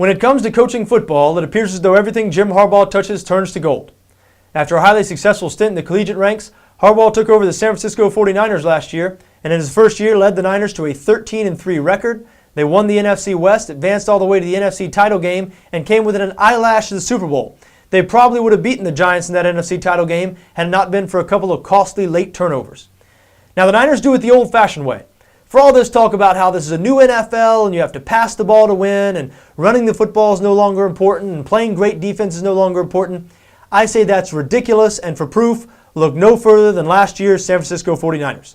When it comes to coaching football, it appears as though everything Jim Harbaugh touches turns to gold. After a highly successful stint in the collegiate ranks, Harbaugh took over the San Francisco 49ers last year, and in his first year led the Niners to a 13-3 record. They won the NFC West, advanced all the way to the NFC title game, and came within an eyelash to the Super Bowl. They probably would have beaten the Giants in that NFC title game had it not been for a couple of costly late turnovers. Now the Niners do it the old-fashioned way. For all this talk about how this is a new NFL and you have to pass the ball to win and running the football is no longer important and playing great defense is no longer important, I say that's ridiculous, and for proof, look no further than last year's San Francisco 49ers.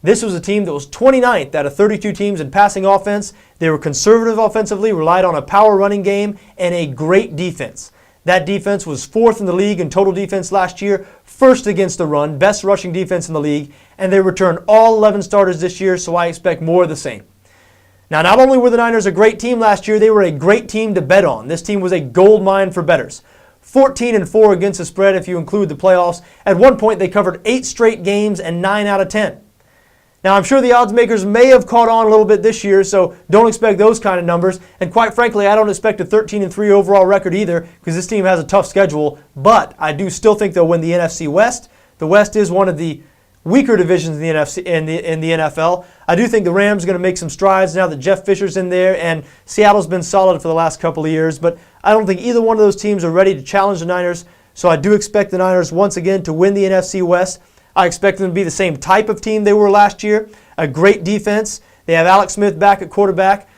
This was a team that was 29th out of 32 teams in passing offense. They were conservative offensively, relied on a power running game, and a great defense. That defense was 4th in the league in total defense last year, 1st against the run, best rushing defense in the league, and they returned all 11 starters this year, so I expect more of the same. Now, not only were the Niners a great team last year, they were a great team to bet on. This team was a gold mine for bettors. 14-4 against the spread if you include the playoffs. At one point, they covered 8 straight games and 9 out of 10. Now, I'm sure the odds makers may have caught on a little bit this year, so don't expect those kind of numbers. And quite frankly, I don't expect a 13-3 overall record either, because this team has a tough schedule. But I do still think they'll win the NFC West. The West is one of the weaker divisions in the NFL. I do think the Rams are going to make some strides now that Jeff Fisher's in there, and Seattle's been solid for the last couple of years. But I don't think either one of those teams are ready to challenge the Niners, so I do expect the Niners once again to win the NFC West. I expect them to be the same type of team they were last year, a great defense. They have Alex Smith back at quarterback.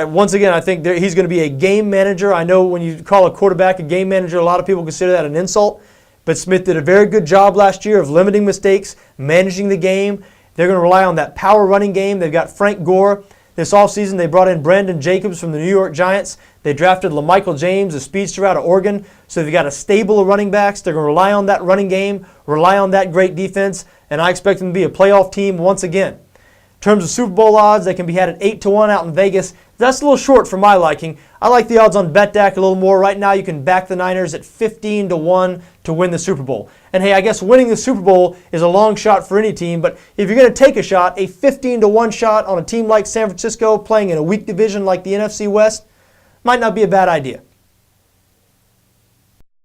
Once again, I think he's going to be a game manager. I know when you call a quarterback a game manager, a lot of people consider that an insult. But Smith did a very good job last year of limiting mistakes, managing the game. They're going to rely on that power running game. They've got Frank Gore. This offseason, they brought in Brandon Jacobs from the New York Giants. They drafted LaMichael James, a speedster out of Oregon. So they've got a stable of running backs. They're going to rely on that running game, rely on that great defense, and I expect them to be a playoff team once again. In terms of Super Bowl odds, they can be had at 8-1 out in Vegas. That's a little short for my liking. I like the odds on BETDAQ a little more. Right now, you can back the Niners at 15-1 to win the Super Bowl. And hey, I guess winning the Super Bowl is a long shot for any team, but if you're going to take a shot, a 15-1 shot on a team like San Francisco playing in a weak division like the NFC West might not be a bad idea.